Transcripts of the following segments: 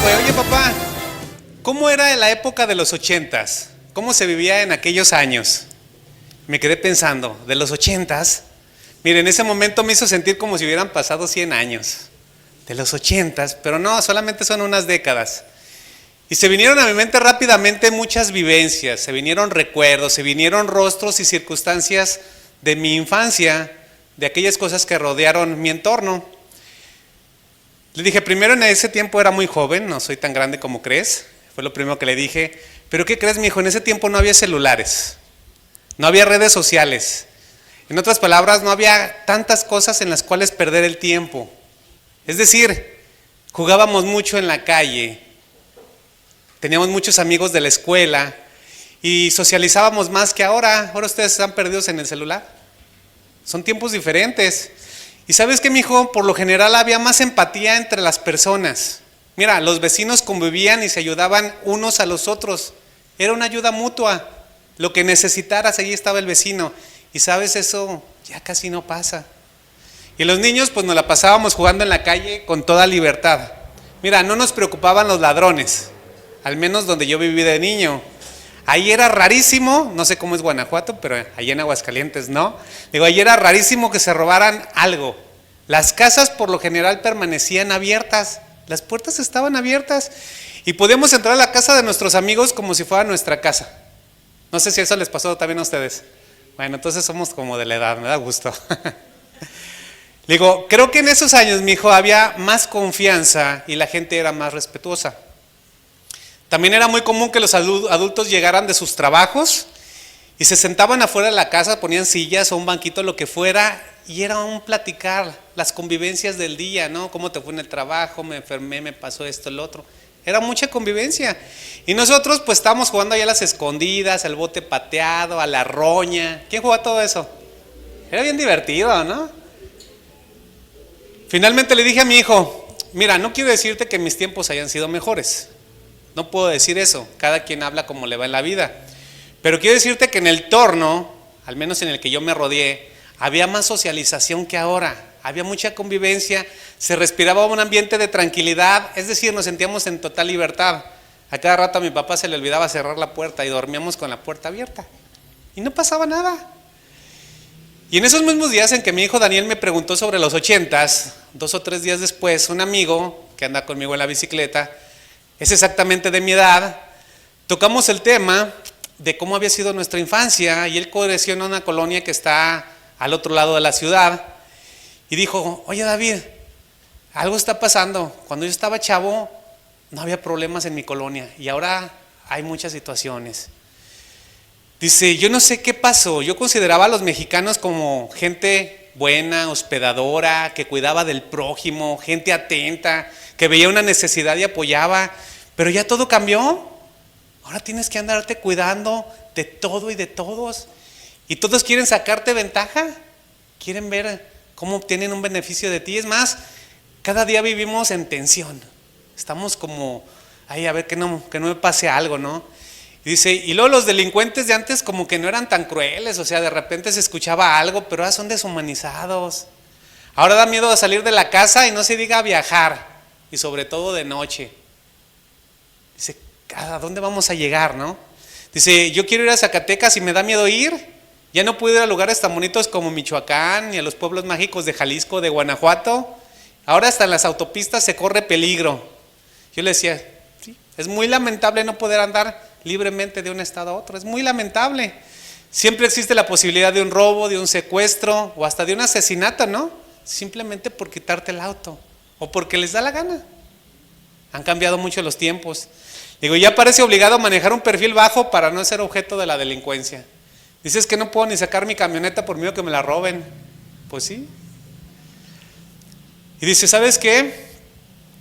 fue, oye papá, ¿cómo era la época de los 80s? ¿Cómo se vivía en aquellos años? Me quedé pensando, de los 80s, miren, en ese momento me hizo sentir como si hubieran pasado 100 años. De los 80s, pero no, solamente son unas décadas. Y se vinieron a mi mente rápidamente muchas vivencias, se vinieron recuerdos, se vinieron rostros y circunstancias de mi infancia, de aquellas cosas que rodearon mi entorno. Le dije, primero en ese tiempo era muy joven, no soy tan grande como crees, fue lo primero que le dije. Pero ¿qué crees, mijo? En ese tiempo no había celulares, no había redes sociales. En otras palabras, no había tantas cosas en las cuales perder el tiempo. Es decir, jugábamos mucho en la calle, teníamos muchos amigos de la escuela y socializábamos más que ahora. Ahora ustedes están perdidos en el celular. Son tiempos diferentes. Y ¿sabes qué, mijo? Por lo general había más empatía entre las personas. Mira, los vecinos convivían y se ayudaban unos a los otros. Era una ayuda mutua. Lo que necesitaras, allí estaba el vecino. Y sabes, eso ya casi no pasa. Y los niños pues nos la pasábamos jugando en la calle con toda libertad. Mira, no nos preocupaban los ladrones, al menos donde yo viví de niño. Ahí era rarísimo, no sé cómo es Guanajuato, pero ahí en Aguascalientes no. Digo, ahí era rarísimo que se robaran algo. Las casas por lo general permanecían abiertas, las puertas estaban abiertas y podíamos entrar a la casa de nuestros amigos como si fuera nuestra casa. No sé si eso les pasó también a ustedes. Bueno, entonces somos como de la edad, me da gusto. Digo, creo que en esos años, mi hijo, había más confianza y la gente era más respetuosa. También era muy común que los adultos llegaran de sus trabajos y se sentaban afuera de la casa, ponían sillas o un banquito, lo que fuera, y era un platicar, las convivencias del día, ¿no? ¿Cómo te fue en el trabajo? Me enfermé, me pasó esto, lo otro. Era mucha convivencia. Y nosotros pues estábamos jugando allá a las escondidas, al bote pateado, a la roña. ¿Quién jugaba todo eso? Era bien divertido, ¿no? Finalmente le dije a mi hijo, mira, no quiero decirte que mis tiempos hayan sido mejores. No puedo decir eso, cada quien habla como le va en la vida. Pero quiero decirte que en el entorno, al menos en el que yo me rodeé, había más socialización que ahora. Había mucha convivencia, se respiraba un ambiente de tranquilidad, es decir, nos sentíamos en total libertad. A cada rato a mi papá se le olvidaba cerrar la puerta y dormíamos con la puerta abierta. Y no pasaba nada. Y en esos mismos días en que mi hijo Daniel me preguntó sobre los 80s, 2 o 3 días después, un amigo que anda conmigo en la bicicleta, es exactamente de mi edad, tocamos el tema de cómo había sido nuestra infancia y él creció en una colonia que está al otro lado de la ciudad y dijo, oye David, algo está pasando, cuando yo estaba chavo no había problemas en mi colonia y ahora hay muchas situaciones. Dice, yo no sé qué pasó, yo consideraba a los mexicanos como gente buena, hospedadora, que cuidaba del prójimo, gente atenta, que veía una necesidad y apoyaba, pero ya todo cambió. Ahora tienes que andarte cuidando de todo y de todos. Y todos quieren sacarte ventaja, quieren ver cómo obtienen un beneficio de ti. Es más, cada día vivimos en tensión. Estamos como, ay, a ver que no me pase algo, ¿no? Y dice, y luego los delincuentes de antes como que no eran tan crueles, o sea, de repente se escuchaba algo, pero ahora son deshumanizados. Ahora da miedo de salir de la casa y no se diga viajar, y sobre todo de noche. Dice, ¿a dónde vamos a llegar, no? Dice, yo quiero ir a Zacatecas y me da miedo ir. Ya no puedo ir a lugares tan bonitos como Michoacán, ni a los pueblos mágicos de Jalisco, de Guanajuato. Ahora hasta en las autopistas se corre peligro. Yo le decía, sí, es muy lamentable no poder andar libremente de un estado a otro, es muy lamentable. Siempre existe la posibilidad de un robo, de un secuestro o hasta de un asesinato, ¿no? Simplemente por quitarte el auto o porque les da la gana. Han cambiado mucho los tiempos. Digo, ya parece obligado a manejar un perfil bajo para no ser objeto de la delincuencia. Dices que no puedo ni sacar mi camioneta por miedo que me la roben. Pues sí. Y dice, ¿sabes qué?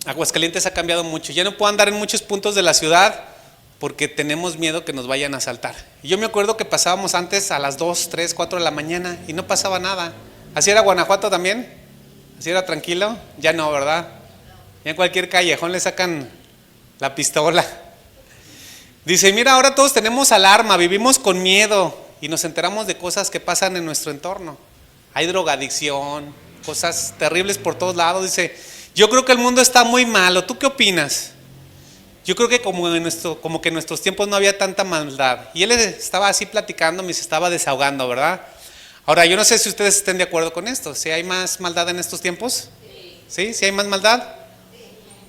Aguascalientes ha cambiado mucho. Ya no puedo andar en muchos puntos de la ciudad porque tenemos miedo que nos vayan a asaltar. Y yo me acuerdo que pasábamos antes a las 2, 3, 4 de la mañana y no pasaba nada. ¿Así era Guanajuato también? ¿Así era tranquilo? Ya no, ¿verdad? Ya en cualquier callejón le sacan la pistola. Dice, mira, ahora todos tenemos alarma, vivimos con miedo y nos enteramos de cosas que pasan en nuestro entorno. Hay drogadicción, cosas terribles por todos lados. Dice, yo creo que el mundo está muy malo. ¿Tú qué opinas? yo creo que como que en nuestros tiempos no había tanta maldad. Y él estaba así platicando, me se estaba desahogando, ¿verdad? Ahora, yo no sé si ustedes estén de acuerdo con esto. ¿Si hay más maldad en estos tiempos? ¿Sí? ¿Sí hay más maldad?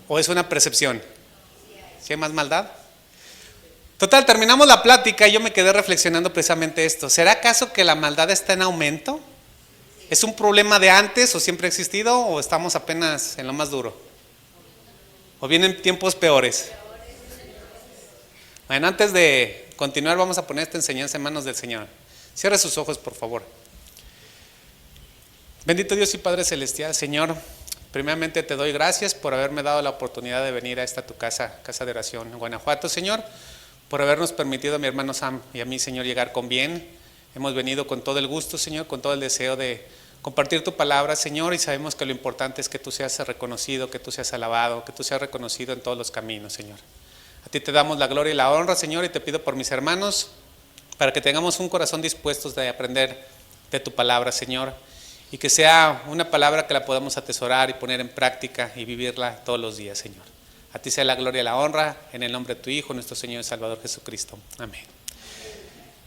¿O es una percepción? ¿Sí hay más maldad? Total, terminamos la plática y yo me quedé reflexionando precisamente esto. ¿Será acaso que la maldad está en aumento? ¿Es un problema de antes o siempre ha existido o estamos apenas en lo más duro? ¿O vienen tiempos peores? Bueno, antes de continuar vamos a poner esta enseñanza en manos del Señor. Cierre sus ojos, por favor. Bendito Dios y Padre Celestial, Señor, primeramente te doy gracias por haberme dado la oportunidad de venir a esta tu casa de oración en Guanajuato, Señor, por habernos permitido a mi hermano Sam y a mí, Señor, llegar con bien. Hemos venido con todo el gusto, Señor, con todo el deseo de compartir tu palabra, Señor, y sabemos que lo importante es que tú seas reconocido, que tú seas alabado, que tú seas reconocido en todos los caminos, Señor. A ti te damos la gloria y la honra, Señor, y te pido por mis hermanos, para que tengamos un corazón dispuesto de aprender de tu palabra, Señor, y que sea una palabra que la podamos atesorar y poner en práctica y vivirla todos los días, Señor. A ti sea la gloria y la honra, en el nombre de tu Hijo, nuestro Señor y Salvador Jesucristo. Amén.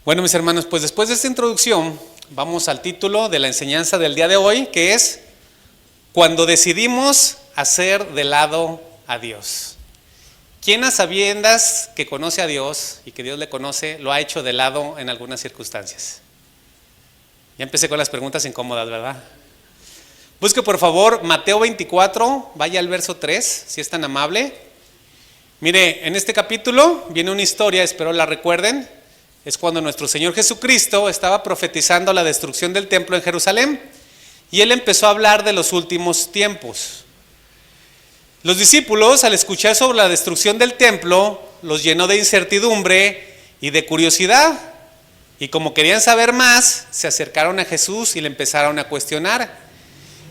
Bueno, mis hermanos, pues después de esta introducción, vamos al título de la enseñanza del día de hoy, que es Cuando decidimos hacer de lado a Dios. ¿Quién a sabiendas que conoce a Dios y que Dios le conoce, lo ha hecho de lado en algunas circunstancias? Ya empecé con las preguntas incómodas, ¿verdad? Busque por favor Mateo 24, vaya al verso 3, si es tan amable. Mire, en este capítulo viene una historia, espero la recuerden. Es cuando nuestro Señor Jesucristo estaba profetizando la destrucción del templo en Jerusalén y Él empezó a hablar de los últimos tiempos. Los discípulos, al escuchar sobre la destrucción del templo, los llenó de incertidumbre y de curiosidad. Y como querían saber más, se acercaron a Jesús y le empezaron a cuestionar.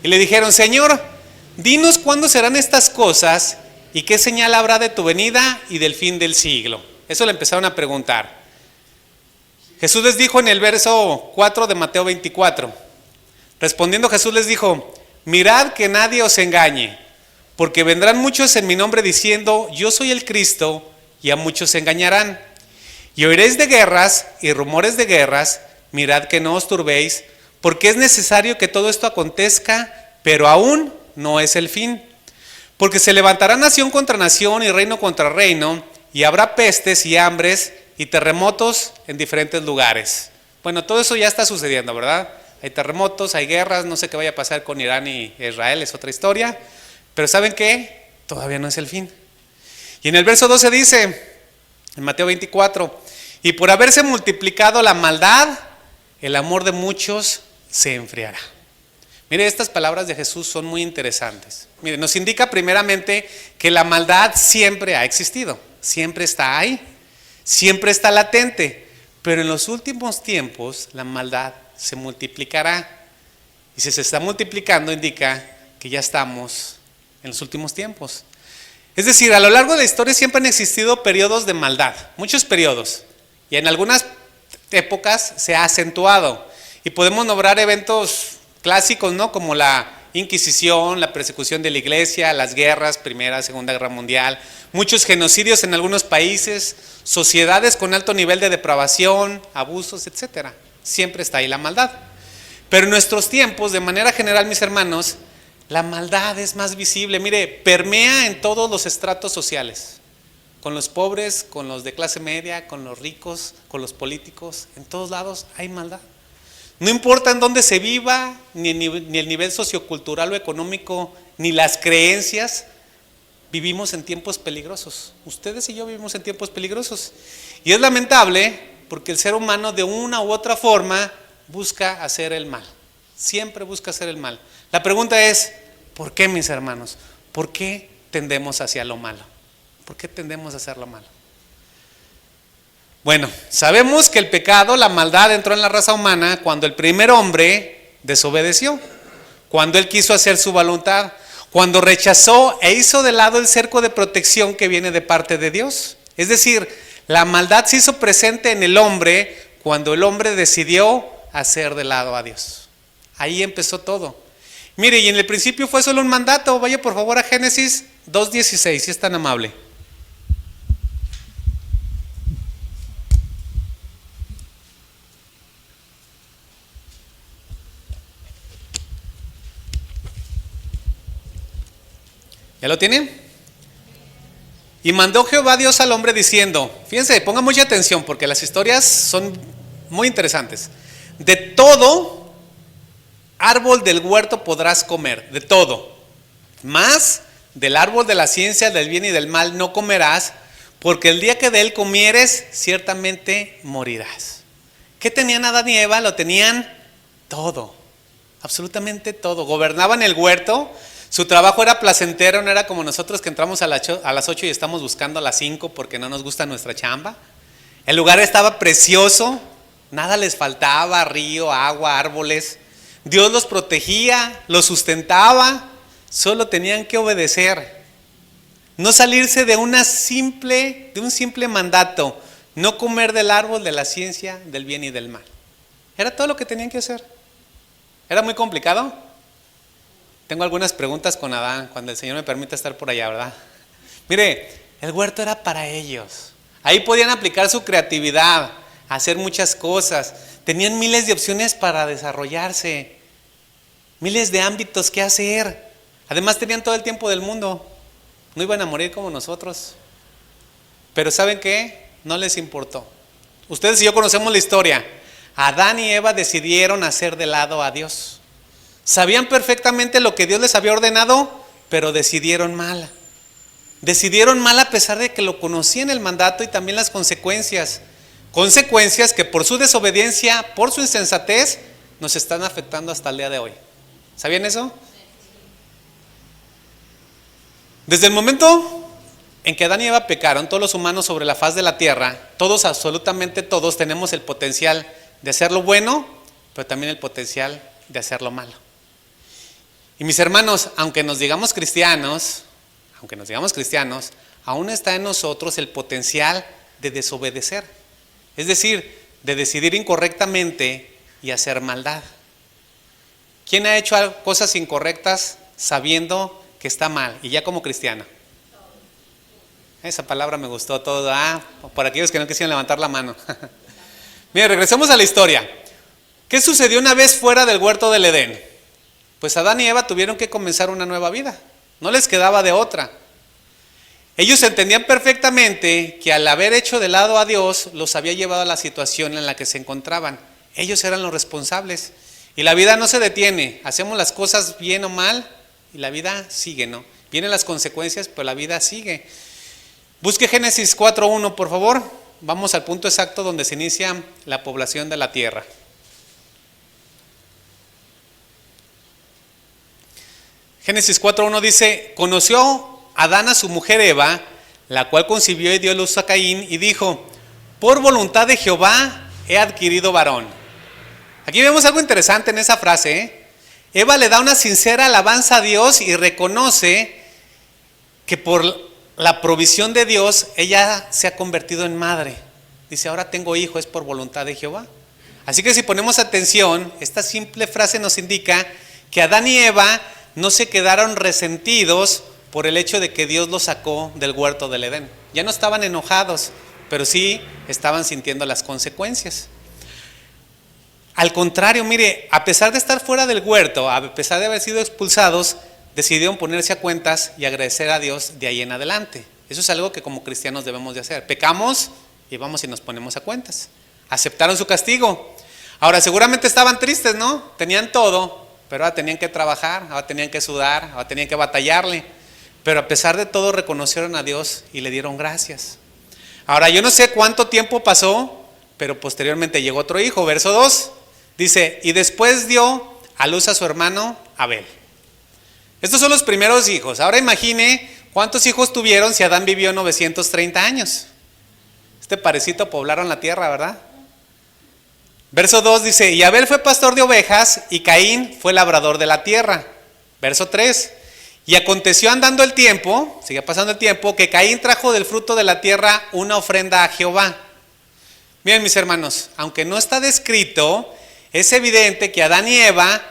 Y le dijeron: Señor, dinos cuándo serán estas cosas y qué señal habrá de tu venida y del fin del siglo. Eso le empezaron a preguntar. Jesús les dijo en el verso 4 de Mateo 24. Respondiendo Jesús les dijo: mirad que nadie os engañe, porque vendrán muchos en mi nombre diciendo: yo soy el Cristo, y a muchos se engañarán. Y oiréis de guerras y rumores de guerras, mirad que no os turbéis, porque es necesario que todo esto acontezca, pero aún no es el fin. Porque se levantará nación contra nación y reino contra reino, y habrá pestes y hambres y terremotos en diferentes lugares. Bueno, todo eso ya está sucediendo, ¿verdad? Hay terremotos, hay guerras, no sé qué vaya a pasar con Irán y Israel, es otra historia. Pero ¿saben qué? Todavía no es el fin. Y en el verso 12 dice, en Mateo 24, y por haberse multiplicado la maldad, el amor de muchos se enfriará. Mire, estas palabras de Jesús son muy interesantes. Mire, nos indica primeramente que la maldad siempre ha existido, siempre está ahí, siempre está latente, pero en los últimos tiempos la maldad se multiplicará. Y si se está multiplicando indica que ya estamos en los últimos tiempos. Es decir, a lo largo de la historia siempre han existido periodos de maldad, muchos periodos, y en algunas épocas se ha acentuado. Y podemos nombrar eventos clásicos, ¿no? Como la Inquisición, la persecución de la iglesia, las guerras, Primera, Segunda Guerra Mundial, muchos genocidios en algunos países, sociedades con alto nivel de depravación, abusos, etcétera. Siempre está ahí la maldad. Pero en nuestros tiempos, de manera general, mis hermanos, la maldad es más visible. Mire, permea en todos los estratos sociales, con los pobres, con los de clase media, con los ricos, con los políticos, en todos lados hay maldad. No importa en dónde se viva, ni el nivel sociocultural o económico, ni las creencias, vivimos en tiempos peligrosos. Ustedes y yo vivimos en tiempos peligrosos. Y es lamentable porque el ser humano de una u otra forma busca hacer el mal. Siempre busca hacer el mal. La pregunta es, ¿por qué, mis hermanos? ¿Por qué tendemos hacia lo malo? ¿Por qué tendemos a hacer lo malo? Bueno, sabemos que el pecado, la maldad entró en la raza humana cuando el primer hombre desobedeció, cuando él quiso hacer su voluntad, cuando rechazó e hizo de lado el cerco de protección que viene de parte de Dios. Es decir, la maldad se hizo presente en el hombre cuando el hombre decidió hacer de lado a Dios. Ahí empezó todo. Mire, y en el principio fue solo un mandato. Vaya por favor a Génesis 2:16, si es tan amable. ¿Ya lo tiene? Y mandó Jehová Dios al hombre diciendo, fíjense, pongan mucha atención porque las historias son muy interesantes. De todo árbol del huerto podrás comer, de todo. Mas del árbol de la ciencia del bien y del mal no comerás, porque el día que de él comieres, ciertamente morirás. ¿Qué tenían Adán y Eva? Lo tenían todo, absolutamente todo. Gobernaban el huerto. Su trabajo era placentero, no era como nosotros que entramos a las 8 y estamos buscando a las 5 porque no nos gusta nuestra chamba. El lugar estaba precioso, nada les faltaba, río, agua, árboles. Dios los protegía, los sustentaba, solo tenían que obedecer. No salirse de un simple mandato, no comer del árbol de la ciencia del bien y del mal. Era todo lo que tenían que hacer. ¿Era muy complicado? Tengo algunas preguntas con Adán, cuando el Señor me permita estar por allá, ¿verdad? Mire, el huerto era para ellos. Ahí podían aplicar su creatividad, hacer muchas cosas. Tenían miles de opciones para desarrollarse, miles de ámbitos que hacer. Además tenían todo el tiempo del mundo. No iban a morir como nosotros. Pero ¿saben qué? No les importó. Ustedes y yo conocemos la historia. Adán y Eva decidieron hacer de lado a Dios. Sabían perfectamente lo que Dios les había ordenado, pero decidieron mal. Decidieron mal a pesar de que lo conocían el mandato y también las consecuencias. Consecuencias que por su desobediencia, por su insensatez, nos están afectando hasta el día de hoy. ¿Sabían eso? Desde el momento en que Adán y Eva pecaron, todos los humanos sobre la faz de la tierra, todos, absolutamente todos, tenemos el potencial de hacer lo bueno, pero también el potencial de hacer lo malo. Y mis hermanos, aunque nos digamos cristianos, aún está en nosotros el potencial de desobedecer. Es decir, de decidir incorrectamente y hacer maldad. ¿Quién ha hecho cosas incorrectas sabiendo que está mal y ya como cristiano? Esa palabra me gustó todo. Por aquellos que no quisieron levantar la mano. Mire, regresemos a la historia. ¿Qué sucedió una vez fuera del huerto del Edén? Pues Adán y Eva tuvieron que comenzar una nueva vida. No les quedaba de otra. Ellos entendían perfectamente que al haber hecho de lado a Dios, los había llevado a la situación en la que se encontraban. Ellos eran los responsables. Y la vida no se detiene. Hacemos las cosas bien o mal y la vida sigue, ¿no? Vienen las consecuencias, pero la vida sigue. Busque Génesis 4:1, por favor. Vamos al punto exacto donde se inicia la población de la tierra. Génesis 4:1 dice, conoció Adán a su mujer Eva, la cual concibió y dio luz a Caín, y dijo, por voluntad de Jehová he adquirido varón. Aquí vemos algo interesante en esa frase. Eva le da una sincera alabanza a Dios y reconoce que por la provisión de Dios ella se ha convertido en madre. Dice, ahora tengo hijo, es por voluntad de Jehová. Así que si ponemos atención, esta simple frase nos indica que Adán y Eva no se quedaron resentidos por el hecho de que Dios los sacó del huerto del Edén. Ya no estaban enojados, pero sí estaban sintiendo las consecuencias. Al contrario, mire, a pesar de estar fuera del huerto, a pesar de haber sido expulsados, decidieron ponerse a cuentas y agradecer a Dios de ahí en adelante. Eso es algo que como cristianos debemos de hacer. Pecamos y vamos y nos ponemos a cuentas. Aceptaron su castigo. Ahora seguramente estaban tristes, ¿no? Tenían todo, pero ahora tenían que trabajar, ahora tenían que sudar, ahora tenían que batallarle. Pero a pesar de todo reconocieron a Dios y le dieron gracias. Ahora yo no sé cuánto tiempo pasó, pero posteriormente llegó otro hijo. Verso 2 dice, y después dio a luz a su hermano Abel. Estos son los primeros hijos. Ahora imagine cuántos hijos tuvieron si Adán vivió 930 años. Este parecito poblaron la tierra, ¿verdad? Verso 2 dice, y Abel fue pastor de ovejas y Caín fue labrador de la tierra. Verso 3, y aconteció andando el tiempo, sigue pasando el tiempo, que Caín trajo del fruto de la tierra una ofrenda a Jehová. Miren mis hermanos, aunque no está descrito, es evidente que Adán y Eva,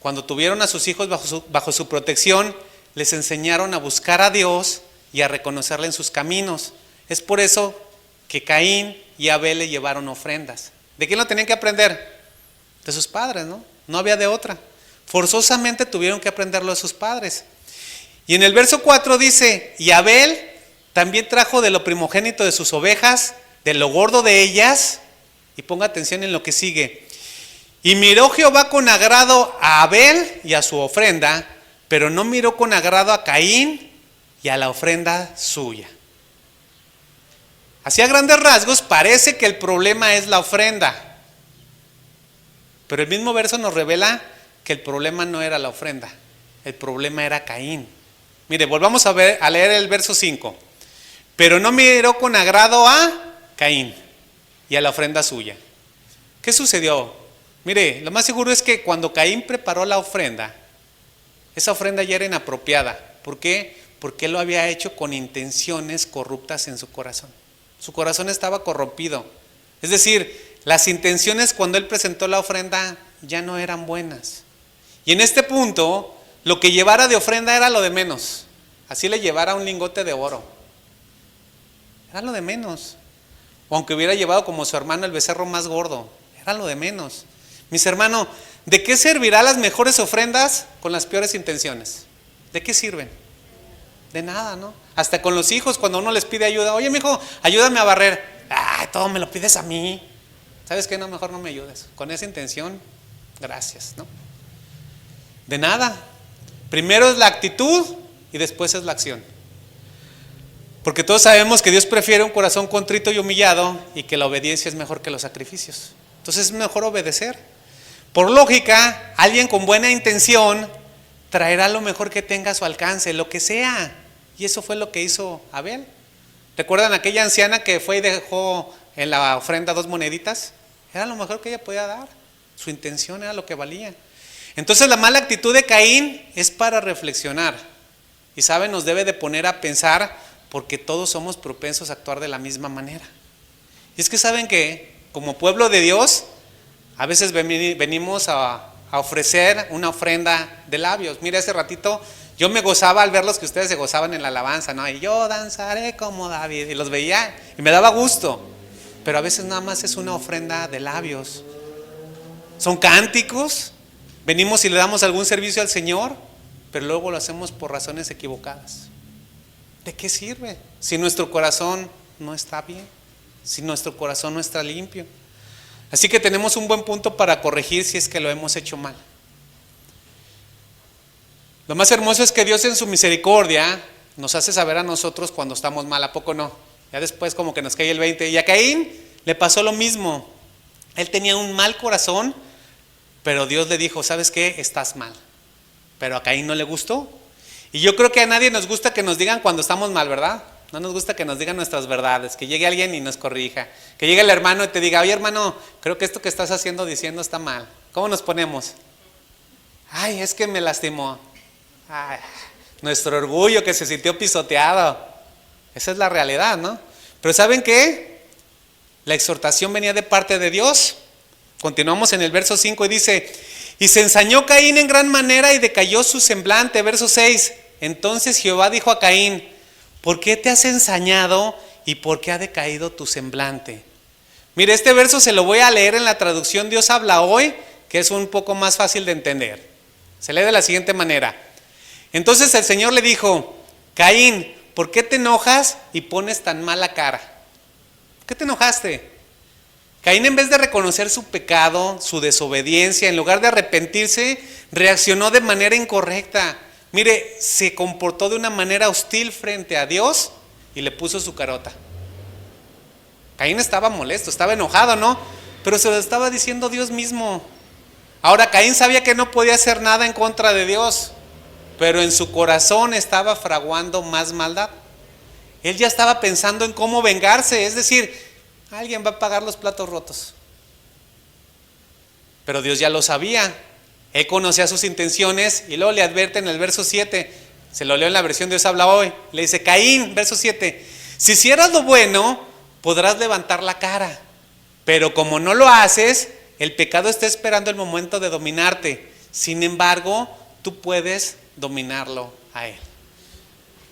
cuando tuvieron a sus hijos bajo su protección, les enseñaron a buscar a Dios y a reconocerle en sus caminos. Es por eso que Caín y Abel le llevaron ofrendas. ¿De quién lo tenían que aprender? De sus padres, ¿no? No había de otra. Forzosamente tuvieron que aprenderlo de sus padres. Y en el verso 4 dice, y Abel también trajo de lo primogénito de sus ovejas, de lo gordo de ellas, y ponga atención en lo que sigue. Y miró Jehová con agrado a Abel y a su ofrenda, pero no miró con agrado a Caín y a la ofrenda suya. Así a grandes rasgos parece que el problema es la ofrenda, pero el mismo verso nos revela que el problema no era la ofrenda, el problema era Caín. Mire, volvamos a leer el verso 5. Pero no miró con agrado a Caín y a la ofrenda suya. ¿Qué sucedió? Mire, lo más seguro es que cuando Caín preparó la ofrenda, esa ofrenda ya era inapropiada. ¿Por qué? Porque él lo había hecho con intenciones corruptas en su corazón. Su corazón estaba corrompido. Es decir, las intenciones cuando él presentó la ofrenda ya no eran buenas. Y en este punto, lo que llevara de ofrenda era lo de menos. Así le llevara un lingote de oro. Era lo de menos. O aunque hubiera llevado como su hermano el becerro más gordo, era lo de menos. Mis hermanos, ¿de qué servirá las mejores ofrendas con las peores intenciones? ¿De qué sirven? De nada, ¿no? Hasta con los hijos, cuando uno les pide ayuda, oye, mijo, ayúdame a barrer. Ay, todo me lo pides a mí. ¿Sabes qué? No, mejor no me ayudes. Con esa intención, gracias, ¿no? De nada. Primero es la actitud y después es la acción. Porque todos sabemos que Dios prefiere un corazón contrito y humillado y que la obediencia es mejor que los sacrificios. Entonces es mejor obedecer. Por lógica, alguien con buena intención traerá lo mejor que tenga a su alcance, lo que sea. Y eso fue lo que hizo Abel. ¿Recuerdan aquella anciana que fue y dejó en la ofrenda 2 moneditas? Era lo mejor que ella podía dar. Su intención era lo que valía. Entonces la mala actitud de Caín es para reflexionar. Y saben, nos debe de poner a pensar, porque todos somos propensos a actuar de la misma manera. Y es que saben que como pueblo de Dios, a veces venimos a ofrecer una ofrenda de labios. Mira, hace ratito yo me gozaba al verlos que ustedes se gozaban en la alabanza, ¿no? Y yo danzaré como David, y los veía y me daba gusto. Pero a veces nada más es una ofrenda de labios. Son cánticos, venimos y le damos algún servicio al Señor, pero luego lo hacemos por razones equivocadas. ¿De qué sirve? Si nuestro corazón no está bien, si nuestro corazón no está limpio. Así que tenemos un buen punto para corregir si es que lo hemos hecho mal. Lo más hermoso es que Dios en su misericordia nos hace saber a nosotros cuando estamos mal, ¿a poco no? Ya después como que nos cae el 20. Y a Caín le pasó lo mismo. Él tenía un mal corazón, pero Dios le dijo, ¿sabes qué? Estás mal. Pero a Caín no le gustó. Y yo creo que a nadie nos gusta que nos digan cuando estamos mal, ¿verdad? No nos gusta que nos digan nuestras verdades, que llegue alguien y nos corrija, que llegue el hermano y te diga, oye hermano, creo que esto que estás diciendo está mal. ¿Cómo nos ponemos? Ay, es que me lastimó. Ay, nuestro orgullo que se sintió pisoteado. Esa es la realidad, ¿no? Pero ¿saben qué? La exhortación venía de parte de Dios. Continuamos en el verso 5 y dice, y se ensañó Caín en gran manera y decayó su semblante. Verso 6, entonces Jehová dijo a Caín, ¿por qué te has ensañado y por qué ha decaído tu semblante? Mire, este verso se lo voy a leer en la traducción Dios habla hoy, que es un poco más fácil de entender. Se lee de la siguiente manera. Entonces el Señor le dijo, Caín, ¿por qué te enojas y pones tan mala cara? ¿Por qué te enojaste? Caín, en vez de reconocer su pecado, su desobediencia, en lugar de arrepentirse, reaccionó de manera incorrecta. Mire, se comportó de una manera hostil frente a Dios y le puso su carota. Caín estaba molesto, estaba enojado, ¿no? Pero se lo estaba diciendo Dios mismo. Ahora, Caín sabía que no podía hacer nada en contra de Dios, pero en su corazón estaba fraguando más maldad. Él ya estaba pensando en cómo vengarse, es decir, alguien va a pagar los platos rotos. Pero Dios ya lo sabía. Él conocía sus intenciones y luego le advierte en el verso 7. Se lo leo en la versión Dios habla hoy. Le dice, Caín, verso 7. Si hicieras lo bueno, podrás levantar la cara. Pero como no lo haces, el pecado está esperando el momento de dominarte. Sin embargo, tú puedes dominarlo a él.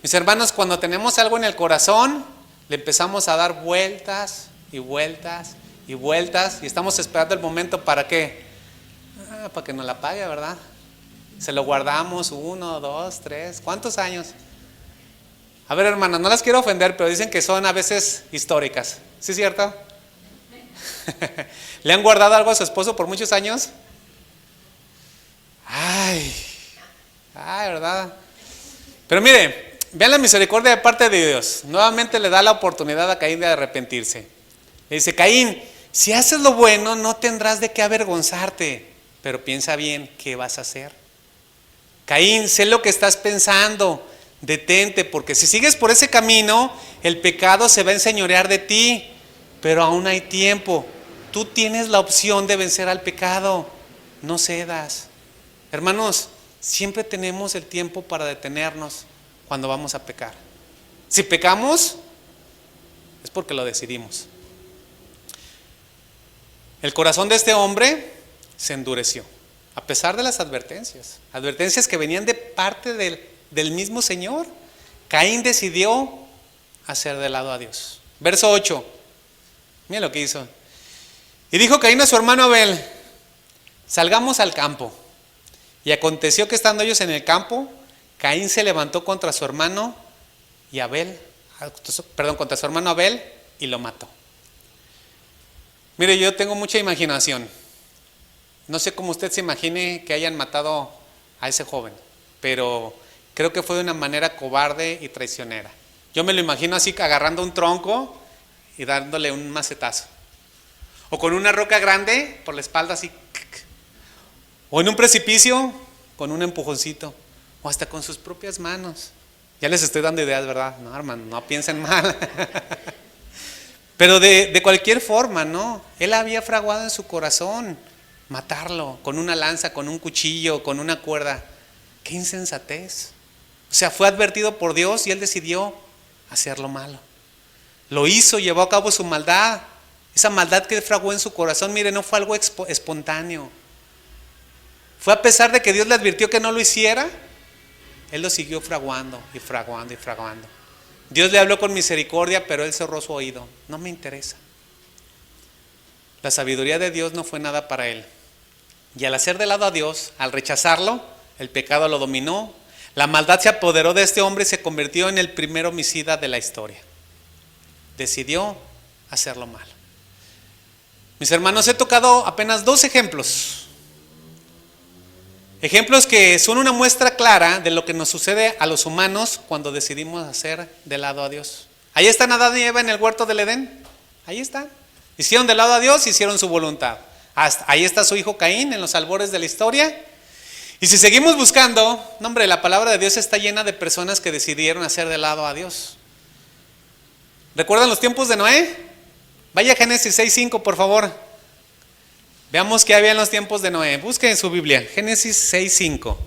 Mis hermanos, cuando tenemos algo en el corazón, le empezamos a dar vueltas y vueltas y vueltas y estamos esperando el momento para qué, para que nos la pague, ¿verdad? Se lo guardamos 1, 2, 3, ¿cuántos años? A ver, hermanas, no las quiero ofender, pero dicen que son a veces históricas. ¿Sí es cierto? ¿Le han guardado algo a su esposo por muchos años? Ay, ¿verdad? Pero mire, vean la misericordia de parte de Dios. Nuevamente le da la oportunidad a Caín de arrepentirse. Le dice: Caín, si haces lo bueno, no tendrás de qué avergonzarte, pero piensa bien qué vas a hacer. Caín, sé lo que estás pensando, detente, porque si sigues por ese camino, el pecado se va a enseñorear de ti, pero aún hay tiempo. Tú tienes la opción de vencer al pecado, no cedas. Hermanos, siempre tenemos el tiempo para detenernos cuando vamos a pecar. Si pecamos, es porque lo decidimos. El corazón de este hombre se endureció, a pesar de las advertencias que venían de parte del mismo Señor. Caín decidió hacer de lado a Dios. Verso 8, mira lo que hizo. Y dijo Caín a su hermano Abel: salgamos al campo. Y aconteció que estando ellos en el campo, Caín se levantó contra su hermano contra su hermano Abel, y lo mató. Mire, yo tengo mucha imaginación. No sé cómo usted se imagine que hayan matado a ese joven, pero creo que fue de una manera cobarde y traicionera. Yo me lo imagino así, agarrando un tronco y dándole un macetazo. O con una roca grande por la espalda así. O en un precipicio con un empujoncito. O hasta con sus propias manos. Ya les estoy dando ideas, ¿verdad? No, hermano, no piensen mal. Pero de cualquier forma, ¿no? Él había fraguado en su corazón matarlo con una lanza, con un cuchillo, con una cuerda. ¡Qué insensatez! O sea, fue advertido por Dios y él decidió hacer lo malo. Lo hizo, llevó a cabo su maldad. Esa maldad que él fraguó en su corazón, mire, no fue algo espontáneo. Fue a pesar de que Dios le advirtió que no lo hiciera, él lo siguió fraguando y fraguando y fraguando. Dios le habló con misericordia, pero él cerró su oído. No me interesa. La sabiduría de Dios no fue nada para él. Y al hacer de lado a Dios, al rechazarlo, el pecado lo dominó. La maldad se apoderó de este hombre y se convirtió en el primer homicida de la historia. Decidió hacerlo mal. Mis hermanos, he tocado apenas 2 ejemplos. Ejemplos que son una muestra clara de lo que nos sucede a los humanos cuando decidimos hacer de lado a Dios. Ahí están Adán y Eva en el huerto del Edén. Ahí están. Hicieron de lado a Dios, hicieron su voluntad. Ahí está su hijo Caín en los albores de la historia. Y si seguimos buscando, no, hombre, la palabra de Dios está llena de personas que decidieron hacer de lado a Dios. ¿Recuerdan los tiempos de Noé? Vaya a Génesis 6:5, por favor. Veamos qué había en los tiempos de Noé. Busquen en su Biblia, Génesis 6:5.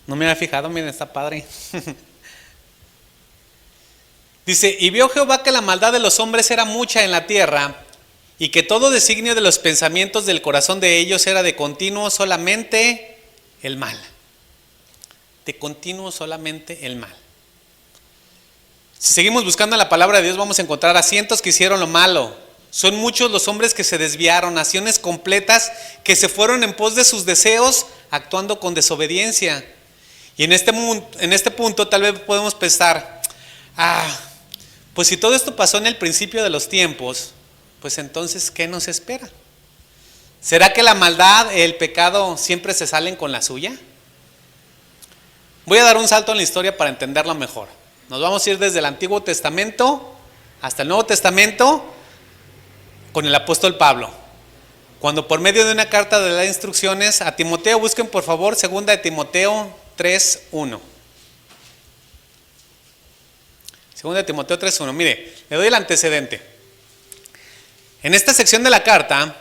No me había fijado, miren, está padre. Dice: y vio Jehová que la maldad de los hombres era mucha en la tierra, y que todo designio de los pensamientos del corazón de ellos era de continuo solamente el mal. De continuo solamente el mal. Si seguimos buscando la palabra de Dios, vamos a encontrar a cientos que hicieron lo malo. Son muchos los hombres que se desviaron, naciones completas que se fueron en pos de sus deseos, actuando con desobediencia. Y en este punto tal vez podemos pensar: pues si todo esto pasó en el principio de los tiempos, pues entonces, ¿qué nos espera? ¿Será que la maldad, el pecado siempre se salen con la suya? Voy a dar un salto en la historia para entenderlo mejor. Nos vamos a ir desde el Antiguo Testamento hasta el Nuevo Testamento con el apóstol Pablo. Cuando por medio de una carta le da instrucciones a Timoteo, busquen por favor 2 de Timoteo 3:1. 2 de Timoteo 3:1. Mire, le doy el antecedente. En esta sección de la carta,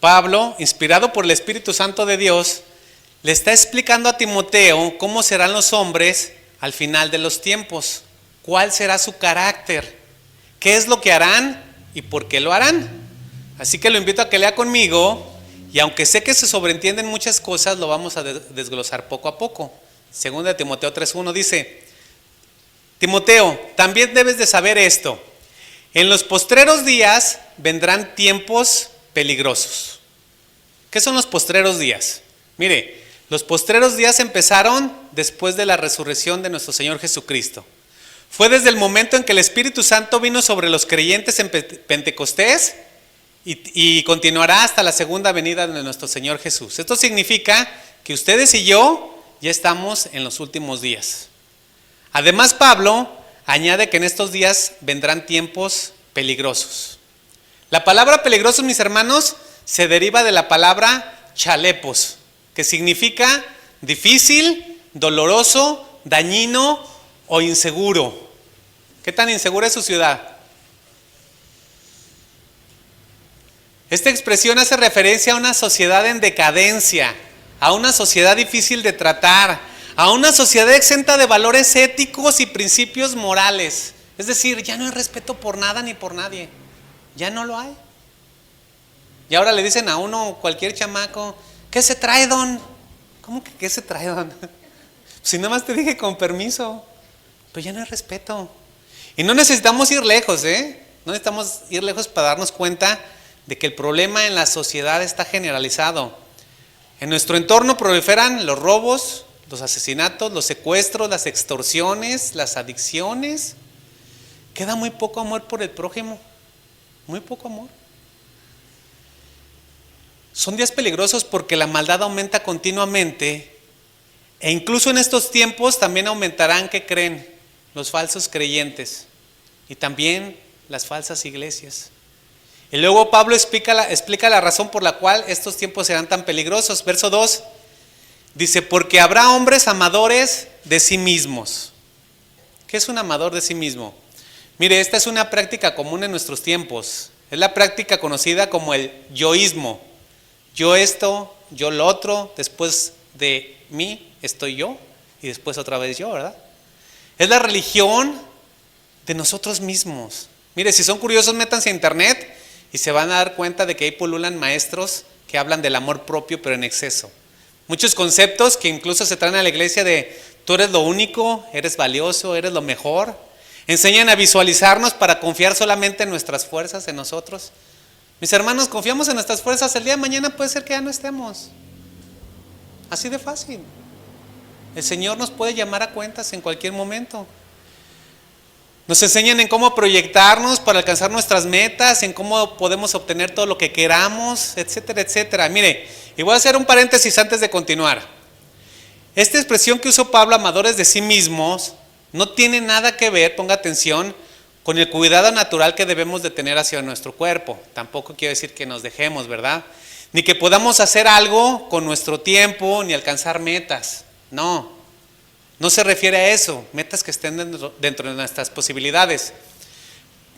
Pablo, inspirado por el Espíritu Santo de Dios, le está explicando a Timoteo cómo serán los hombres al final de los tiempos, cuál será su carácter, qué es lo que harán y por qué lo harán. Así que lo invito a que lea conmigo, y aunque sé que se sobreentienden muchas cosas, lo vamos a desglosar poco a poco. 2 de Timoteo 3:1 dice: Timoteo, también debes de saber esto. En los postreros días vendrán tiempos peligrosos. ¿Qué son los postreros días? Mire, los postreros días empezaron después de la resurrección de nuestro Señor Jesucristo. Fue desde el momento en que el Espíritu Santo vino sobre los creyentes en Pentecostés y continuará hasta la segunda venida de nuestro Señor Jesús. Esto significa que ustedes y yo ya estamos en los últimos días. Además, Pablo añade que en estos días vendrán tiempos peligrosos. La palabra peligrosos, mis hermanos, se deriva de la palabra chalepos, que significa difícil, doloroso, dañino o inseguro. ¿Qué tan insegura es su ciudad? Esta expresión hace referencia a una sociedad en decadencia, a una sociedad difícil de tratar, a una sociedad exenta de valores éticos y principios morales. Es decir, ya no hay respeto por nada ni por nadie. Ya no lo hay. Y ahora le dicen a uno, cualquier chamaco, ¿qué se trae, don? ¿Cómo que qué se trae, don? Si nada más te dije con permiso. Pero ya no hay respeto. Y no necesitamos ir lejos, No necesitamos ir lejos para darnos cuenta de que el problema en la sociedad está generalizado. En nuestro entorno proliferan los robos, los asesinatos, los secuestros, las extorsiones, las adicciones. Queda muy poco amor por el prójimo. Muy poco amor. Son días peligrosos porque la maldad aumenta continuamente e incluso en estos tiempos también aumentarán, ¿qué creen? Los falsos creyentes y también las falsas iglesias. Y luego Pablo explica la razón por la cual estos tiempos serán tan peligrosos. Verso 2 dice, porque habrá hombres amadores de sí mismos. ¿Qué es un amador de sí mismo? Mire, esta es una práctica común en nuestros tiempos. Es la práctica conocida como el yoísmo. Yo esto, yo lo otro, después de mí estoy yo y después otra vez yo, ¿verdad? Es la religión de nosotros mismos. Mire, si son curiosos, métanse a internet y se van a dar cuenta de que ahí pululan maestros que hablan del amor propio pero en exceso. Muchos conceptos que incluso se traen a la iglesia de tú eres lo único, eres valioso, eres lo mejor. Enseñan a visualizarnos para confiar solamente en nuestras fuerzas, en nosotros. Mis hermanos, confiamos en nuestras fuerzas, el día de mañana puede ser que ya no estemos. Así de fácil. El Señor nos puede llamar a cuentas en cualquier momento. Nos enseñan en cómo proyectarnos para alcanzar nuestras metas, en cómo podemos obtener todo lo que queramos, etcétera, etcétera. Mire, y voy a hacer un paréntesis antes de continuar. Esta expresión que usó Pablo, amadores de sí mismos, no tiene nada que ver, ponga atención, con el cuidado natural que debemos de tener hacia nuestro cuerpo. Tampoco quiero decir que nos dejemos, ¿verdad? Ni que podamos hacer algo con nuestro tiempo, ni alcanzar metas. No, no se refiere a eso, metas que estén dentro de nuestras posibilidades.